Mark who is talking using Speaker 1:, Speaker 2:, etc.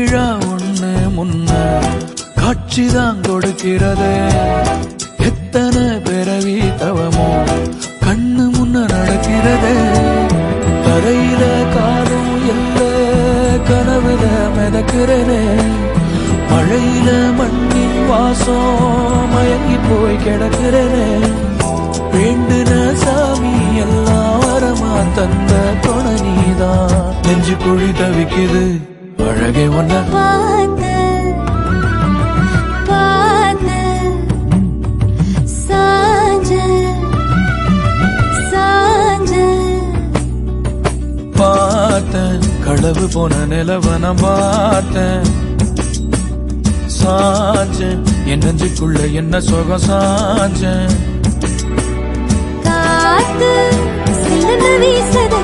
Speaker 1: விழா ஒண்ணு முன்ன காட்சிதான் கொடுக்கிறது. எத்தனை பிறவி தவமோ கண்ணு முன்ன நடக்கிறது. தரையில காலும் இல்ல கனவுல மிதக்கிறனே. மழையில மண்ணின் வாசம் மயங்கி போய் கிடக்கிறனே. வேண்டுன சாமி எல்லாம் வரமா தந்த துணை நீதான். நெஞ்சு குழி தவிக்குது அழகே ஒன்ன
Speaker 2: பார்த்த சாஞ்ச சாஞ்ச
Speaker 1: பார்த்தேன். களவு போன நிலவன பார்த்தேன். சாஞ்சேன் என் நெஞ்சுக்குள்ள என்ன சுகம் சாஞ்சேன்.
Speaker 2: காத்து சிலந்து வீசத